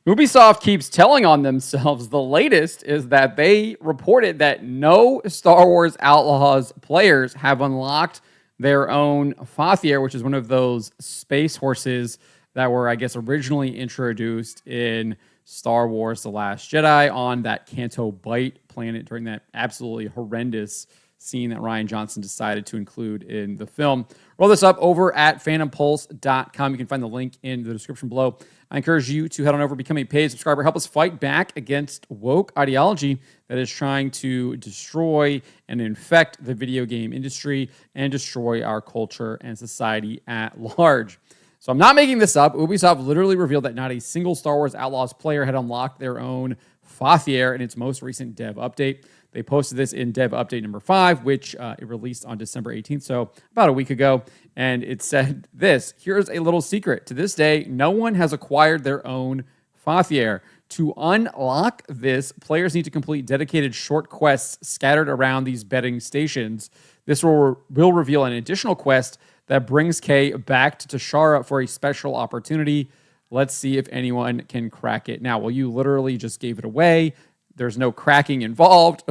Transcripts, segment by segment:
Ubisoft keeps telling on themselves. The latest is that they reported that no Star Wars Outlaws players have unlocked their own fathier, which is one of those space horses that were, I guess, originally introduced in Star Wars The Last Jedi on that Canto Bight planet during that absolutely horrendous scene that Rian Johnson decided to include in the film. Roll this up over at phantompulse.com. You can find the link in the description below. I encourage you to head on over, become a paid subscriber, help us fight back against woke ideology that is trying to destroy and infect the video game industry and destroy our culture and society at large. So I'm not making this up. Ubisoft literally revealed that not a single Star Wars Outlaws player had unlocked their own fathier in its most recent dev update. They posted this in dev update number 5, which it released on December 18th, so about a week ago. And it said this: here's a little secret. To this day, no one has acquired their own fathier. To unlock this, players need to complete dedicated short quests scattered around these betting stations. This will reveal an additional quest that brings Kay back to Tashara for a special opportunity. Let's see if anyone can crack it. Now, well, you literally just gave it away. There's no cracking involved,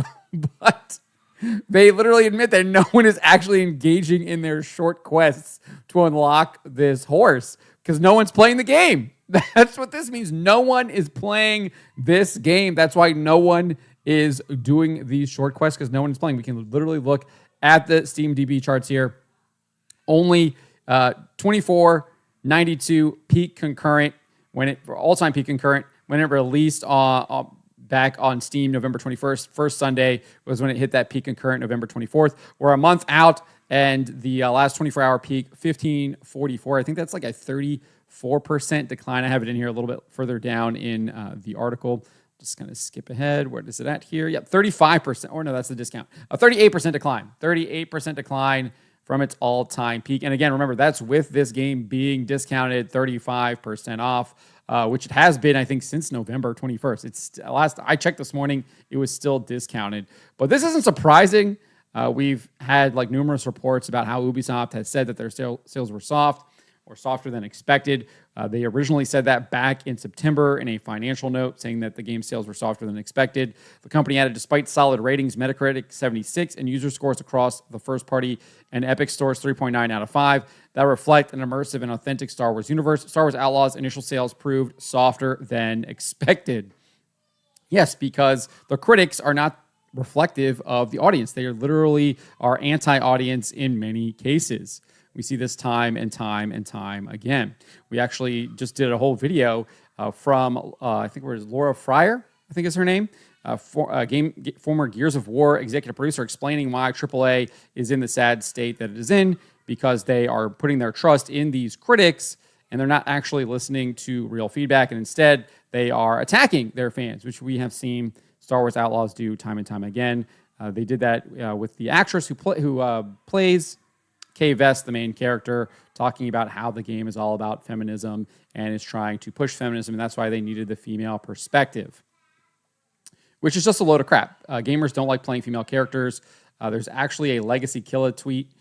but they literally admit that no one is actually engaging in their short quests to unlock this horse because no one's playing the game. That's what this means. No one is playing this game. That's why no one is doing these short quests, because no one is playing. We can literally look at the SteamDB charts here. Only 2492 peak concurrent all-time peak concurrent when it released back on Steam November 21st. First Sunday was when it hit that peak concurrent, November 24th. We're a month out, and the last 24-hour peak, 1544. I think that's like a 34% decline. I have it in here a little bit further down in the article. Just going to skip ahead. Where is it at here? Yep, 35%. Or no, that's the discount. A 38% decline. 38% decline from its all-time peak. And again, remember, that's with this game being discounted 35% off, which it has been, I think, since November 21st. It's last I checked this morning, it was still discounted. But this isn't surprising. We've had like numerous reports about how Ubisoft has said that their sales were soft or softer than expected. They originally said that back in September in a financial note, saying that the game sales were softer than expected. The company added, despite solid ratings, Metacritic 76, and user scores across the first-party and Epic stores 3.9 out of 5, that reflect an immersive and authentic Star Wars universe. Star Wars Outlaws initial sales proved softer than expected. Yes, because the critics are not reflective of the audience. They literally are anti-audience in many cases. We see this time and time and time again. We actually just did a whole video from, I think it was Laura Fryer, I think is her name, former Gears of War executive producer, explaining why AAA is in the sad state that it is in, because they are putting their trust in these critics and they're not actually listening to real feedback, and instead they are attacking their fans, which we have seen Star Wars Outlaws do time and time again. They did that with the actress who plays Kay Vest, the main character, talking about how the game is all about feminism and is trying to push feminism, and that's why they needed the female perspective, which is just a load of crap. Gamers don't like playing female characters. There's actually a Legacy Killa tweet.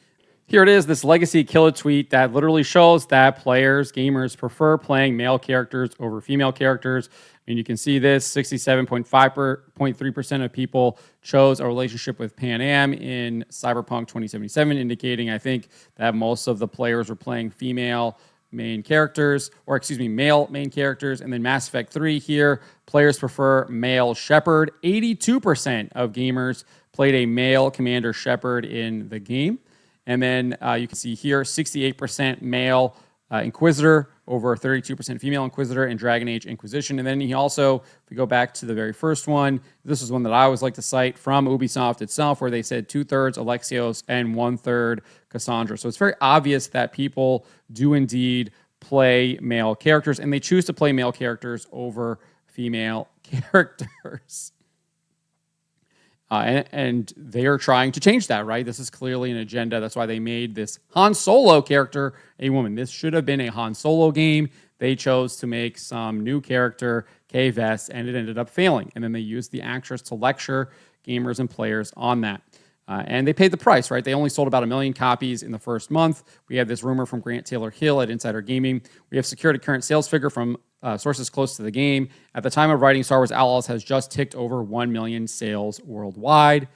Here it is, this Legacy Killa tweet that literally shows that gamers prefer playing male characters over female characters. And you can see this, 67.3% of people chose a relationship with Pan Am in Cyberpunk 2077, indicating, I think, that most of the players were playing male main characters. And then Mass Effect 3 here, players prefer male Shepard. 82% of gamers played a male Commander Shepard in the game. And then you can see here, 68% male Inquisitor over 32% female Inquisitor and Dragon Age Inquisition. And then he also, if we go back to the very first one, this is one that I always like to cite from Ubisoft itself, where they said 2/3 Alexios and 1/3 Cassandra. So it's very obvious that people do indeed play male characters, and they choose to play male characters over female characters. And they are trying to change that, right? This is clearly an agenda. That's why they made this Han Solo character a woman. This should have been a Han Solo game. They chose to make some new character, Kay Vest, and it ended up failing. And then they used the actress to lecture gamers and players on that. And they paid the price, right? They only sold about 1 million copies in the first month. We have this rumor from Grant Taylor Hill at Insider Gaming. We have secured a current sales figure from sources close to the game. At the time of writing, Star Wars Outlaws has just ticked over 1 million sales worldwide.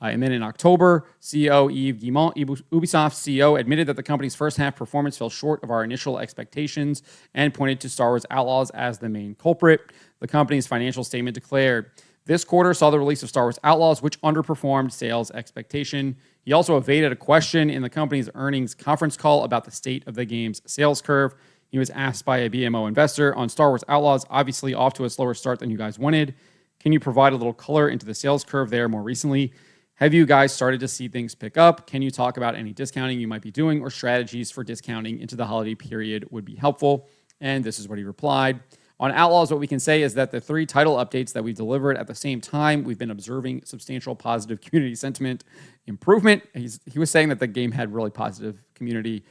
And then in October, CEO Yves Guillemot, Ubisoft CEO, admitted that the company's first half performance fell short of our initial expectations and pointed to Star Wars Outlaws as the main culprit. The company's financial statement declared, this quarter saw the release of Star Wars Outlaws, which underperformed sales expectation. He also evaded a question in the company's earnings conference call about the state of the game's sales curve. He was asked by a BMO investor on Star Wars Outlaws, obviously off to a slower start than you guys wanted. Can you provide a little color into the sales curve there more recently? Have you guys started to see things pick up? Can you talk about any discounting you might be doing or strategies for discounting into the holiday period would be helpful? And this is what he replied. On Outlaws, what we can say is that the 3 title updates that we delivered at the same time, we've been observing substantial positive community sentiment improvement. He was saying that the game had really positive community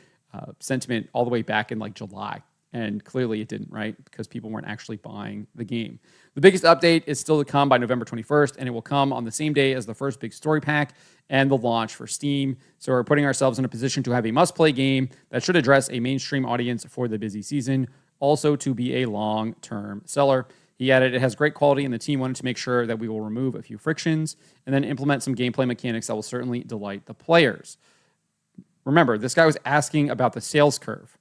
sentiment all the way back in like July. And clearly it didn't, right? Because people weren't actually buying the game. The biggest update is still to come by November 21st, and it will come on the same day as the first big story pack and the launch for Steam. So we're putting ourselves in a position to have a must-play game that should address a mainstream audience for the busy season, also to be a long-term seller. He added, it has great quality, and the team wanted to make sure that we will remove a few frictions and then implement some gameplay mechanics that will certainly delight the players. Remember, this guy was asking about the sales curve.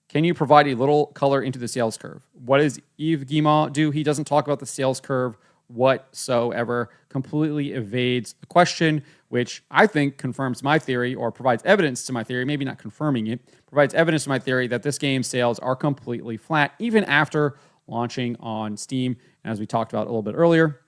Can you provide a little color into the sales curve? What does Yves Guillemot do? He doesn't talk about the sales curve whatsoever, completely evades the question, which I think confirms my theory or provides evidence to my theory, maybe not confirming it, provides evidence to my theory that this game's sales are completely flat, even after launching on Steam. And as we talked about a little bit earlier,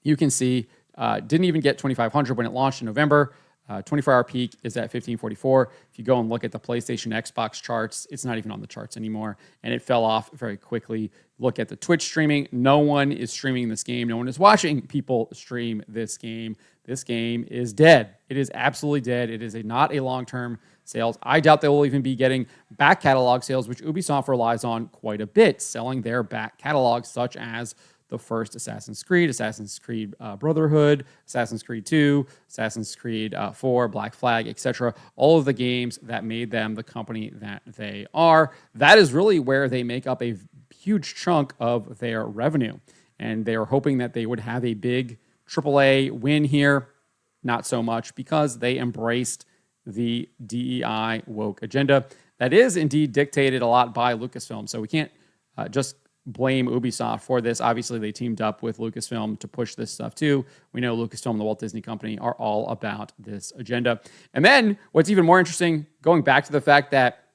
you can see didn't even get 2,500 when it launched in November. 24-hour peak is at 1544. If you go and look at the PlayStation Xbox charts, it's not even on the charts anymore, and it fell off very quickly. Look at the Twitch streaming. No one is streaming this game. No one is watching people stream this game. This game is dead. It is absolutely dead. It is not a long-term sales. I doubt they will even be getting back catalog sales, which Ubisoft relies on quite a bit, selling their back catalogs, such as the first Assassin's Creed Brotherhood, Assassin's Creed 2, Assassin's Creed 4, Black Flag, etc. All of the games that made them the company that they are. That is really where they make up a huge chunk of their revenue. And they are hoping that they would have a big AAA win here. Not so much, because they embraced the DEI woke agenda that is indeed dictated a lot by Lucasfilm. So we can't just blame Ubisoft for this. Obviously, they teamed up with Lucasfilm to push this stuff too. We know Lucasfilm and the Walt Disney Company are all about this agenda. And then what's even more interesting, going back to the fact that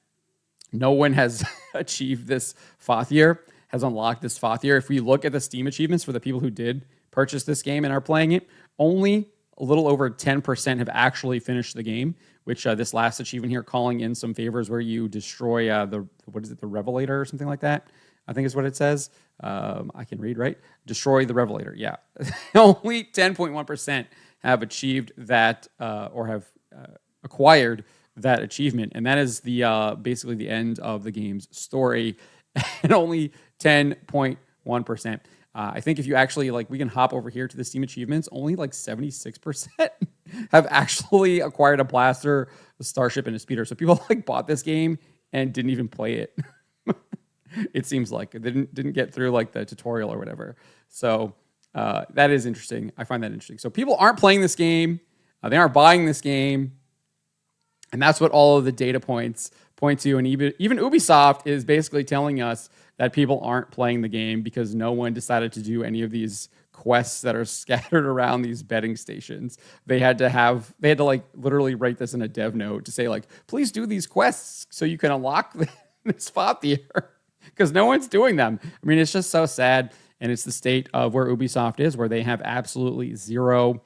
no one has achieved this fathier, has unlocked this fathier. If we look at the Steam achievements for the people who did purchase this game and are playing it, only a little over 10% have actually finished the game, which this last achievement here, calling in some favors where you destroy the Revelator or something like that, I think is what it says. I can read, right? Destroy the Revelator. Yeah. Only 10.1% have achieved that or have acquired that achievement. And that is the basically the end of the game's story. And only 10.1%. I think if you actually, we can hop over here to the Steam achievements, only 76% have actually acquired a blaster, a starship, and a speeder. So people bought this game and didn't even play it. It seems like it didn't get through the tutorial or whatever. So that is interesting. I find that interesting. So people aren't playing this game. They aren't buying this game. And that's what all of the data points point to. And even Ubisoft is basically telling us that people aren't playing the game because no one decided to do any of these quests that are scattered around these betting stations. They had to literally write this in a dev note to say please do these quests so you can unlock this fathier. Because no one's doing them. I mean, it's just so sad. And it's the state of where Ubisoft is, where they have absolutely zero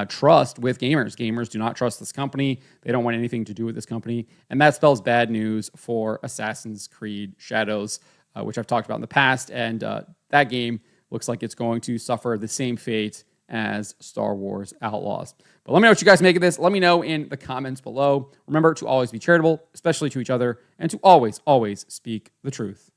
trust with gamers. Gamers do not trust this company. They don't want anything to do with this company. And that spells bad news for Assassin's Creed Shadows, which I've talked about in the past. And that game looks like it's going to suffer the same fate as Star Wars Outlaws. But let me know what you guys make of this. Let me know in the comments below. Remember to always be charitable, especially to each other, and to always, always speak the truth.